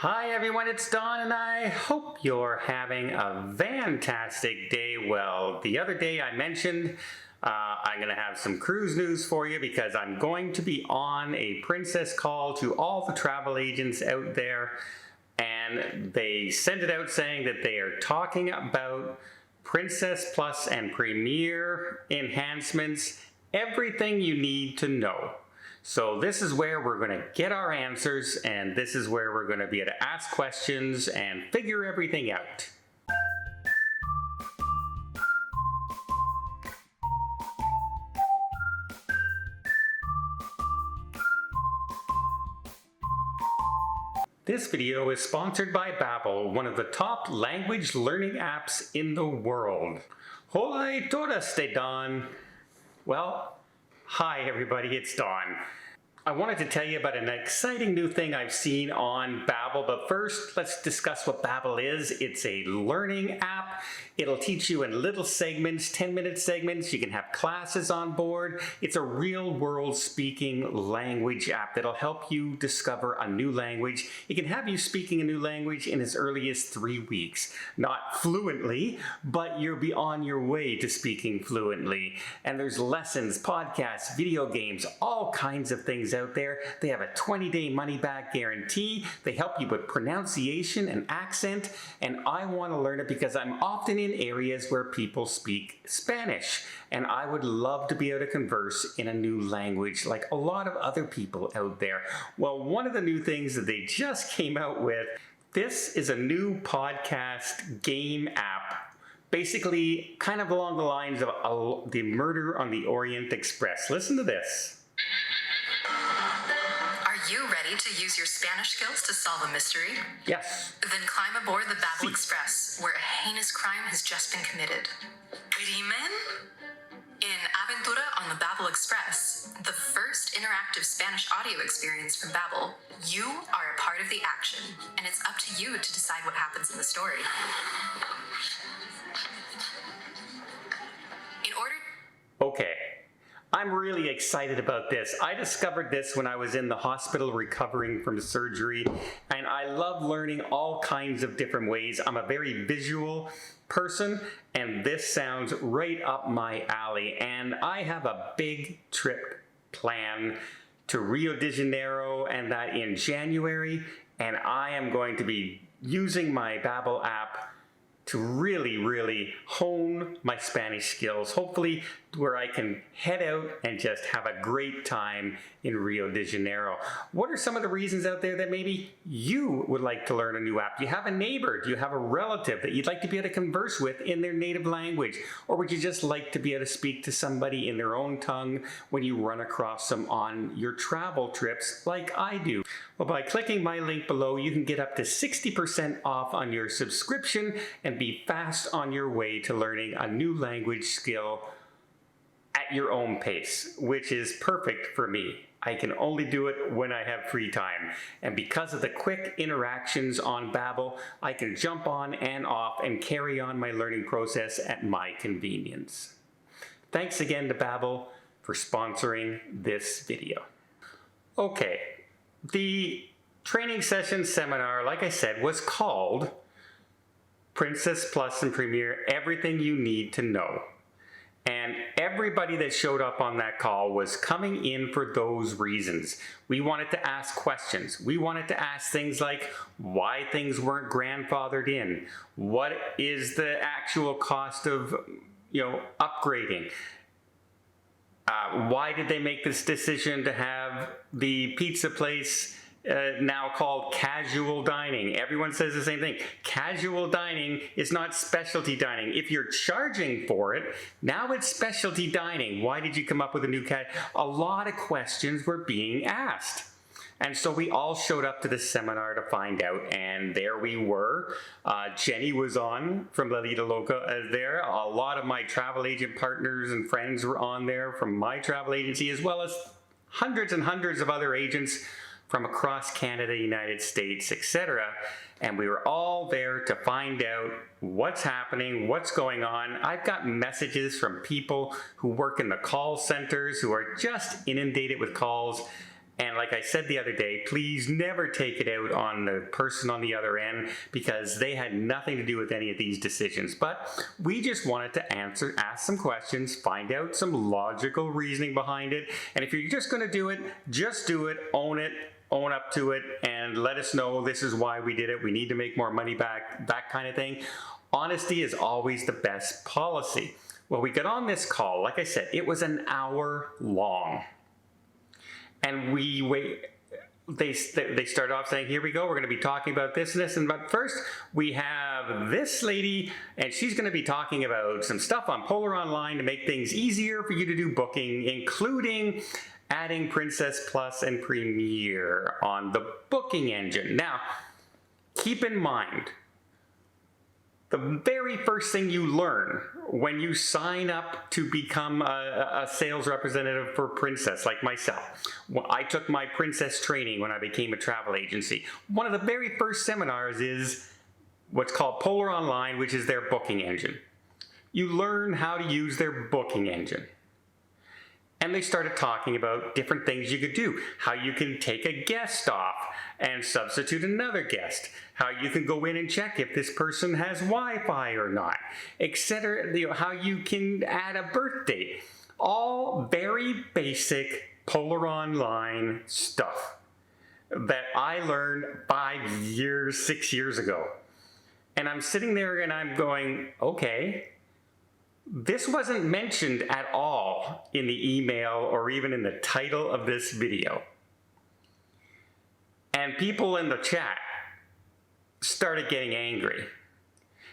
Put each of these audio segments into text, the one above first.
Hi everyone, it's Don and I hope you're having a fantastic day. Well, the other day I mentioned I'm going to have some cruise news for you because I'm going to be on a princess call to all the travel agents out there, and they sent it out saying that they are talking about Princess Plus and Premier enhancements, everything you need to know. So this is where we're going to get our answers, and this is where we're going to be able to ask questions and figure everything out. This video is sponsored by Babbel, one of the top language learning apps in the world. Hola todas de Don. Well, hi everybody, it's Don. I wanted to tell you about an exciting new thing I've seen on Babbel, but first let's discuss what Babbel is. It's a learning app. It'll teach you in little segments, 10-minute segments. You can have classes on board. It's a real-world speaking language app that'll help you discover a new language. It can have you speaking a new language in as early as 3 weeks. Not fluently, but you'll be on your way to speaking fluently. And there's lessons, podcasts, video games, all kinds of things out there. They have a 20-day money-back guarantee. They help you with pronunciation and accent, and I want to learn it because I'm often in areas where people speak Spanish, and I would love to be able to converse in a new language like a lot of other people out there. Well, one of the new things that they just came out with, this is a new podcast game app, basically kind of along the lines of the Murder on the Orient Express. Listen to this. Are you ready to use your Spanish skills to solve a mystery? Yes. Then climb aboard the Babbel Express, where a heinous crime has just been committed. Crimen? In Aventura on the Babbel Express, the first interactive Spanish audio experience from Babbel, you are a part of the action, and it's up to you to decide what happens in the story. Okay. I'm really excited about this. I discovered this when I was in the hospital recovering from surgery, and I love learning all kinds of different ways. I'm a very visual person, and this sounds right up my alley. And I have a big trip planned to Rio de Janeiro, and that in January, and I am going to be using my Babbel app to really hone my Spanish skills, hopefully where I can head out and just have a great time in Rio de Janeiro. What are some of the reasons out there that maybe you would like to learn a new app? Do you have a neighbor? Do you have a relative that you'd like to be able to converse with in their native language? Or would you just like to be able to speak to somebody in their own tongue when you run across them on your travel trips like I do? Well, by clicking my link below, you can get up to 60% off on your subscription and be fast on your way to learning a new language skill at your own pace, which is perfect for me. I can only do it when I have free time. And because of the quick interactions on Babbel, I can jump on and off and carry on my learning process at my convenience. Thanks again to Babbel for sponsoring this video. Okay, the training session seminar, like I said, was called Princess Plus and Premier, Everything You Need to Know. And everybody that showed up on that call was coming in for those reasons. We wanted to ask questions. We wanted to ask things like why things weren't grandfathered in. What is the actual cost of, upgrading? Why did they make this decision to have the pizza place now called casual dining? Everyone says the same thing. Casual dining is not specialty dining. If you're charging for it, now it's specialty dining. Why did you come up with a new A lot of questions were being asked. And so we all showed up to the seminar to find out, and there we were. Jenny was on from La Vida Loca there. A lot of my travel agent partners and friends were on there from my travel agency, as well as hundreds and hundreds of other agents from across Canada, United States, etc. And we were all there to find out what's happening, what's going on. I've got messages from people who work in the call centers who are just inundated with calls, And like I said the other day, please never take it out on the person on the other end, because they had nothing to do with any of these decisions. But we just wanted to ask some questions, find out some logical reasoning behind it. And if you're just going to do it, just do it, own up to it, and let us know this is why we did it. We need to make more money back, that kind of thing. Honesty is always the best policy. Well, we got on this call, like I said, it was an hour long. And they started off saying, here we go, we're going to be talking about this and this. But first, we have this lady, and she's going to be talking about some stuff on Polar Online to make things easier for you to do booking, including adding Princess Plus and Premier on the booking engine. Now, keep in mind, the very first thing you learn when you sign up to become a sales representative for Princess, like myself. I took my Princess training when I became a travel agency. One of the very first seminars is what's called Polar Online, which is their booking engine. You learn how to use their booking engine. And they started talking about different things you could do. How you can take a guest off and substitute another guest. How you can go in and check if this person has Wi-Fi or not, etc. How you can add a birth date. All very basic Polar Online stuff that I learned 6 years ago. And I'm sitting there and I'm going, okay, this wasn't mentioned at all in the email or even in the title of this video. And people in the chat started getting angry.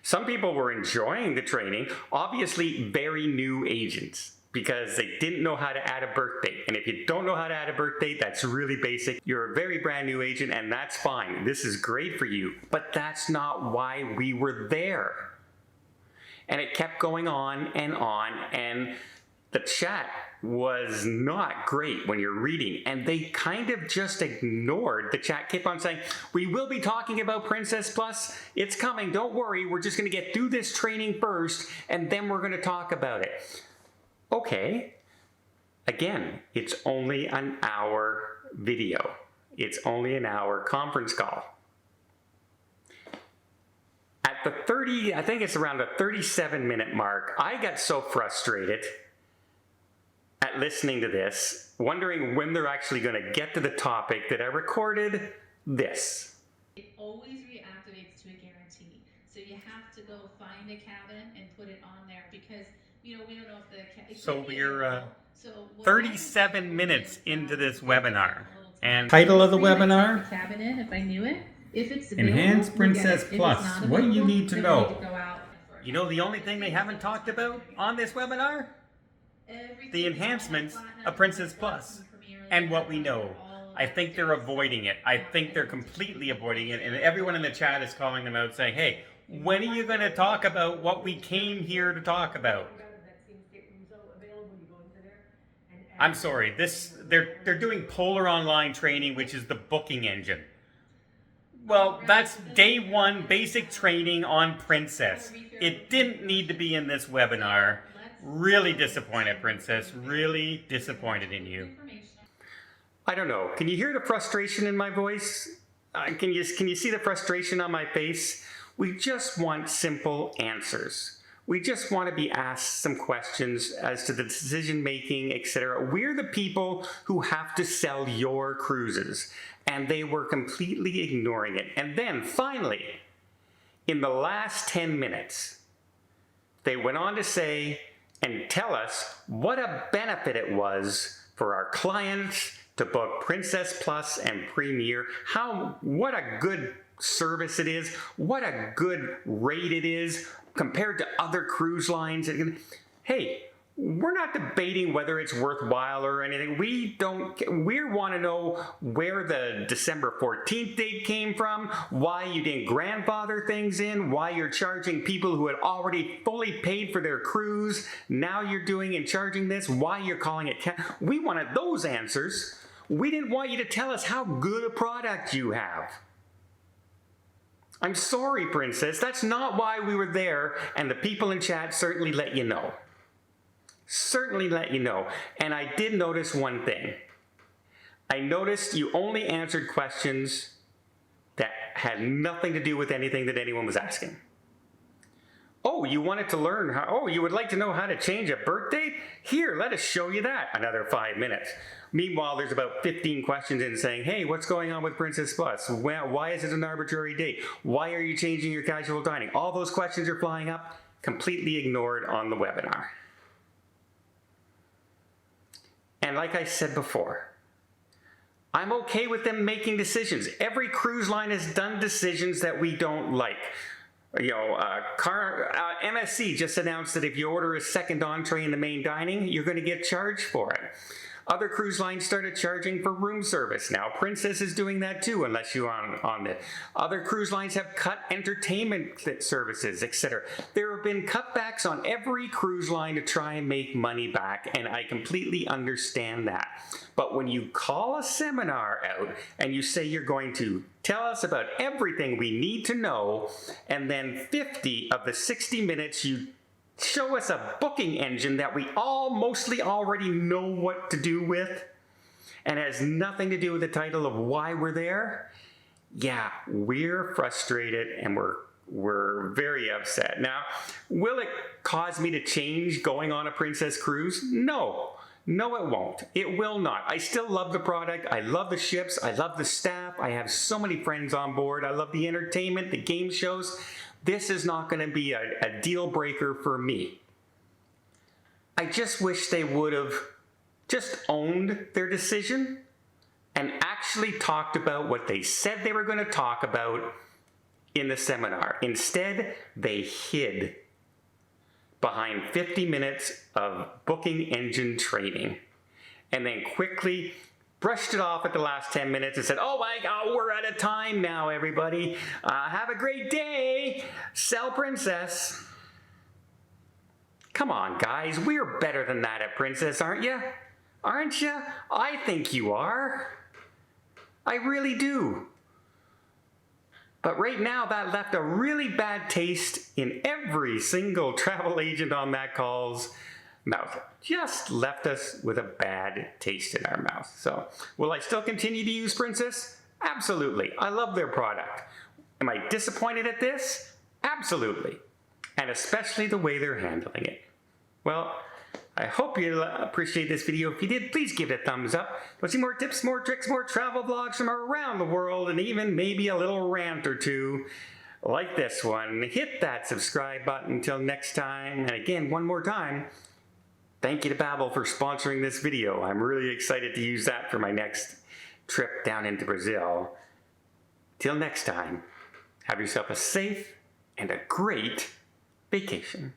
Some people were enjoying the training, obviously very new agents, because they didn't know how to add a birth date. And if you don't know how to add a birth date, that's really basic. You're a very brand new agent, and that's fine. This is great for you, but that's not why we were there. And it kept going on, and the chat was not great when you're reading, and they kind of just ignored the chat. Kept on saying, we will be talking about Princess Plus, it's coming, don't worry, we're just going to get through this training first, and then we're going to talk about it. Okay, again, it's only an hour video. It's only an hour conference call. At the I think it's around the 37-minute mark, I got so frustrated at listening to this, wondering when they're actually going to get to the topic, that I recorded this. It always reactivates to a guarantee. So you have to go find a cabin and put it on there, because we don't know if the So we're 37 37 minutes into this webinar. And title of the webinar? Cabinet, if I knew it. If it's Enhance Princess Plus. What do you need to then know? we need to go out You know the only thing they haven't talked about on this webinar? The enhancements of Princess Plus and what we know. I think they're avoiding it. I think they're completely avoiding it. And everyone in the chat is calling them out saying, hey, when are you going to talk about what we came here to talk about? I'm sorry, they're doing Polar Online training, which is the booking engine. Well, that's day one basic training on Princess. It didn't need to be in this webinar. Really disappointed, Princess. Really disappointed in you. I don't know. Can you hear the frustration in my voice? Can you see the frustration on my face? We just want simple answers. We just want to be asked some questions as to the decision making, etc. We're the people who have to sell your cruises. And they were completely ignoring it. And then finally, in the last 10 minutes, they went on to say and tell us what a benefit it was for our clients to book Princess Plus and Premier. What a good service it is. What a good rate it is compared to other cruise lines. Hey, we're not debating whether it's worthwhile or anything. We want to know where the December 14th date came from, why you didn't grandfather things in, why you're charging people who had already fully paid for their cruise. Now you're doing and charging this, why you're calling it. We wanted those answers. We didn't want you to tell us how good a product you have. I'm sorry, Princess. That's not why we were there, and the people in chat certainly let you know. Certainly let you know. And I did notice one thing. I noticed you only answered questions that had nothing to do with anything that anyone was asking. Oh, you wanted to learn how, oh, you would like to know how to change a birth date? Here, let us show you that. Another 5 minutes. Meanwhile, there's about 15 questions in saying, hey, what's going on with Princess Plus? Why is it an arbitrary date? Why are you changing your casual dining? All those questions are flying up, completely ignored on the webinar. And like I said before, I'm okay with them making decisions. Every cruise line has done decisions that we don't like. You know, MSC just announced that if you order a second entree in the main dining, you're going to get charged for it. Other cruise lines started charging for room service now. Princess is doing that too, unless you're on it. Other cruise lines have cut entertainment services, etc. There have been cutbacks on every cruise line to try and make money back, and I completely understand that. But when you call a seminar out and you say you're going to tell us about everything we need to know, and then 50 of the 60 minutes you show us a booking engine that we all mostly already know what to do with and has nothing to do with the title of why we're there, yeah, we're frustrated and we're very upset. Now, will it cause me to change going on a Princess cruise? No. No, it won't. It will not. I still love the product. I love the ships. I love the staff. I have so many friends on board. I love the entertainment, the game shows. This is not going to be a deal breaker for me. I just wish they would have just owned their decision and actually talked about what they said they were going to talk about in the seminar. Instead, they hid behind 50 minutes of booking engine training and then quickly brushed it off at the last 10 minutes and said, oh my God, we're out of time now, everybody. Have a great day. Sell Princess. Come on, guys. We're better than that at Princess, aren't you? Aren't you? I think you are. I really do. But right now, that left a really bad taste in every single travel agent on that call's mouth. Just left us with a bad taste in our mouth. So, will I still continue to use Princess? Absolutely. I love their product. Am I disappointed at this? Absolutely. And especially the way they're handling it. Well, I hope you appreciate this video. If you did, please give it a thumbs up. We'll see more tips, more tricks, more travel vlogs from around the world, and even maybe a little rant or two like this one. Hit that subscribe button until next time. And again, one more time, thank you to Babbel for sponsoring this video. I'm really excited to use that for my next trip down into Brazil. Till next time, have yourself a safe and a great vacation.